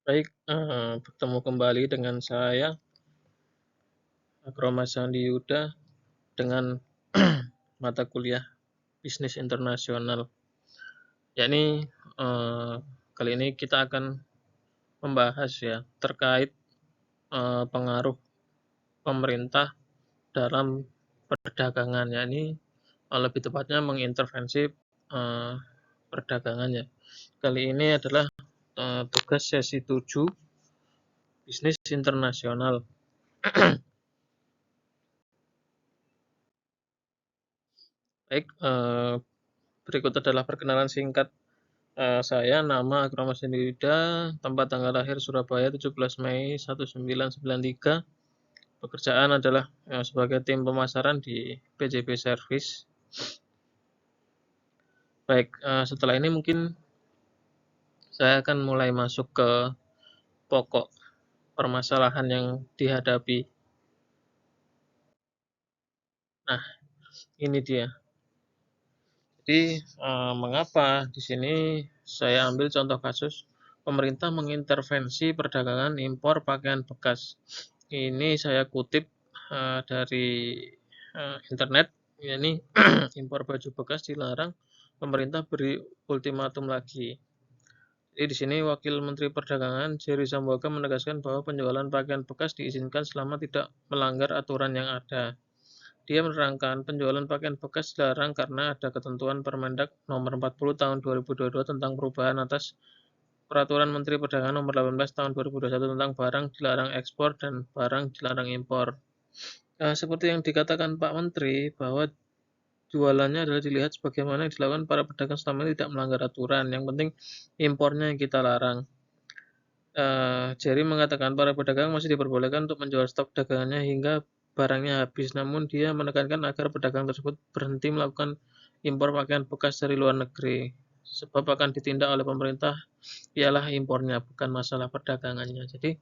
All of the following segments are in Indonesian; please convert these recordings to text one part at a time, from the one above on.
Baik, bertemu kembali dengan saya, Akromas Sandi Yuda, dengan mata kuliah Bisnis Internasional. Yakni, kali ini kita akan membahas ya terkait pengaruh pemerintah dalam perdagangan, yakni lebih tepatnya mengintervensi perdagangan ya. Kali ini adalah tugas sesi 7 Bisnis Internasional. Baik, berikut adalah perkenalan singkat saya. Nama Akromas Yuda, tempat tanggal lahir Surabaya 17 Mei 1993. Pekerjaan adalah sebagai tim pemasaran di PJB Service. Baik, setelah ini mungkin saya akan mulai masuk ke pokok permasalahan yang dihadapi. Nah, ini dia. Jadi, mengapa di sini saya ambil contoh kasus pemerintah mengintervensi perdagangan impor pakaian bekas. Ini saya kutip dari internet, yakni impor baju bekas dilarang, pemerintah beri ultimatum lagi. Jadi di sini Wakil Menteri Perdagangan Jerry Sambuaga menegaskan bahwa penjualan pakaian bekas diizinkan selama tidak melanggar aturan yang ada. Dia menerangkan penjualan pakaian bekas dilarang karena ada ketentuan Permendak Nomor 40 Tahun 2022 tentang perubahan atas Peraturan Menteri Perdagangan Nomor 18 Tahun 2021 tentang barang dilarang ekspor dan barang dilarang impor. Seperti yang dikatakan Pak Menteri bahwa jualannya adalah dilihat sebagaimana yang dilakukan para pedagang selama ini tidak melanggar aturan. Yang penting impornya yang kita larang. Jerry mengatakan para pedagang masih diperbolehkan untuk menjual stok dagangannya hingga barangnya habis, namun dia menekankan agar pedagang tersebut berhenti melakukan impor pakaian bekas dari luar negeri, sebab akan ditindak oleh pemerintah ialah impornya, bukan masalah perdagangannya. Jadi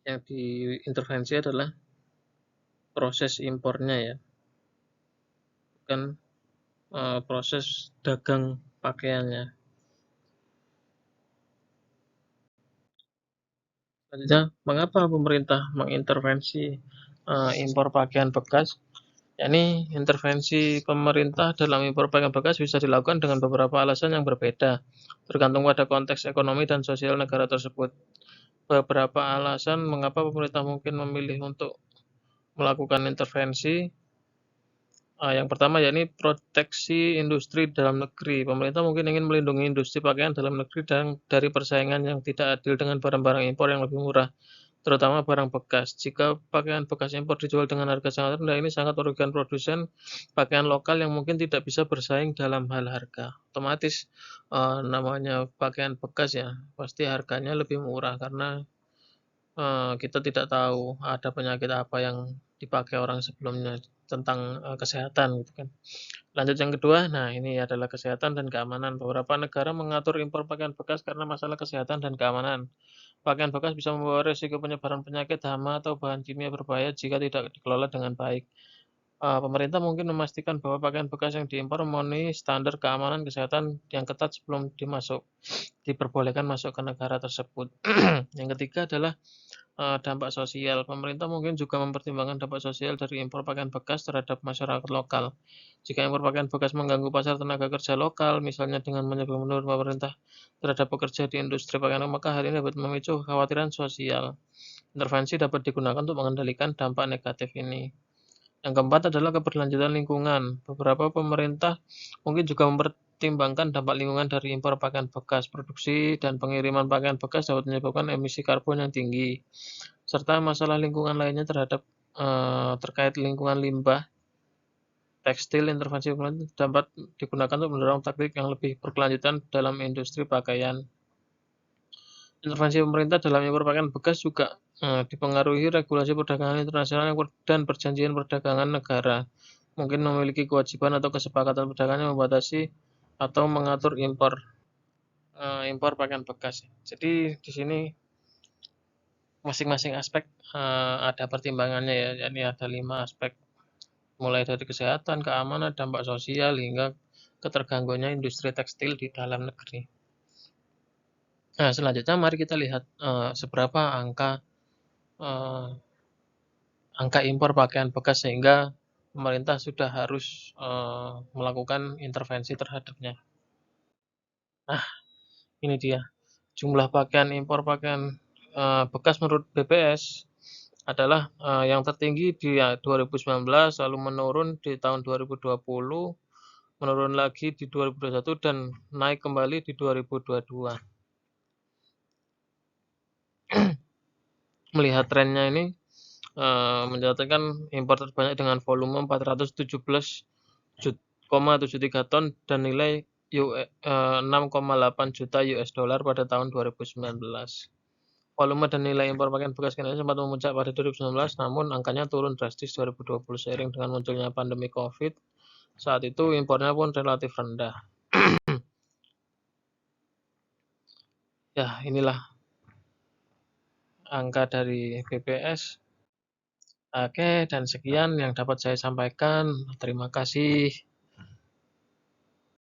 yang diintervensi adalah proses impornya ya, bukan proses dagang pakaiannya. Selanjutnya, mengapa pemerintah mengintervensi impor pakaian bekas? Yakni intervensi pemerintah dalam impor pakaian bekas bisa dilakukan dengan beberapa alasan yang berbeda, tergantung pada konteks ekonomi dan sosial negara tersebut. Beberapa alasan mengapa pemerintah mungkin memilih untuk melakukan intervensi. Yang pertama yakni proteksi industri dalam negeri. Pemerintah mungkin ingin melindungi industri pakaian dalam negeri dan dari persaingan yang tidak adil dengan barang-barang impor yang lebih murah, terutama barang bekas. Jika pakaian bekas impor dijual dengan harga sangat rendah, ini sangat merugikan produsen pakaian lokal yang mungkin tidak bisa bersaing dalam hal harga. Otomatis namanya pakaian bekas ya, pasti harganya lebih murah karena kita tidak tahu ada penyakit apa yang dipakai orang sebelumnya tentang kesehatan gitu kan. Lanjut yang kedua, nah ini adalah kesehatan dan keamanan. Beberapa negara mengatur impor pakaian bekas karena masalah kesehatan dan keamanan. Pakaian bekas bisa membawa risiko penyebaran penyakit, hama, atau bahan kimia berbahaya jika tidak dikelola dengan baik. Pemerintah mungkin memastikan bahwa pakaian bekas yang diimpor memenuhi standar keamanan kesehatan yang ketat sebelum diperbolehkan masuk ke negara tersebut. Yang ketiga adalah dampak sosial. Pemerintah mungkin juga mempertimbangkan dampak sosial dari impor pakaian bekas terhadap masyarakat lokal. Jika impor pakaian bekas mengganggu pasar tenaga kerja lokal, misalnya dengan menyebabkan menurut pemerintah terhadap pekerja di industri pakaian, maka hal ini dapat memicu kekhawatiran sosial. Intervensi dapat digunakan untuk mengendalikan dampak negatif ini. Yang keempat adalah keberlanjutan lingkungan. Beberapa pemerintah mungkin juga mempertimbangkan dampak lingkungan dari impor pakaian bekas. Produksi dan pengiriman pakaian bekas dapat menyebabkan emisi karbon yang tinggi, serta masalah lingkungan lainnya terkait lingkungan limbah tekstil. Intervensi pemerintah dapat digunakan untuk mendorong taktik yang lebih berkelanjutan dalam industri pakaian. Intervensi pemerintah dalam impor pakaian bekas juga dipengaruhi regulasi perdagangan internasional dan perjanjian perdagangan negara. Mungkin memiliki kewajiban atau kesepakatan perdagangan yang membatasi atau mengatur impor pakaian bekas. Jadi di sini masing-masing aspek ada pertimbangannya ya, yakni ada 5 aspek, mulai dari kesehatan, keamanan, dampak sosial, hingga ketergangguannya industri tekstil di dalam negeri. Nah, selanjutnya mari kita lihat seberapa angka impor pakaian bekas sehingga pemerintah sudah harus melakukan intervensi terhadapnya. Nah, ini dia jumlah impor pakaian bekas menurut BPS adalah yang tertinggi di 2019, lalu menurun di tahun 2020, menurun lagi di 2021 dan naik kembali di 2022. Melihat trennya ini mencatatkan impor terbanyak dengan volume 417,73 ton dan nilai 6,8 juta US dollar pada tahun 2019. Volume dan nilai impor pakaian bekas ke Indonesia sempat memuncak pada 2019, namun angkanya turun drastis 2020 seiring dengan munculnya pandemi COVID. Saat itu impornya pun relatif rendah. Ya, inilah angka dari BPS. Oke, dan sekian yang dapat saya sampaikan. Terima kasih.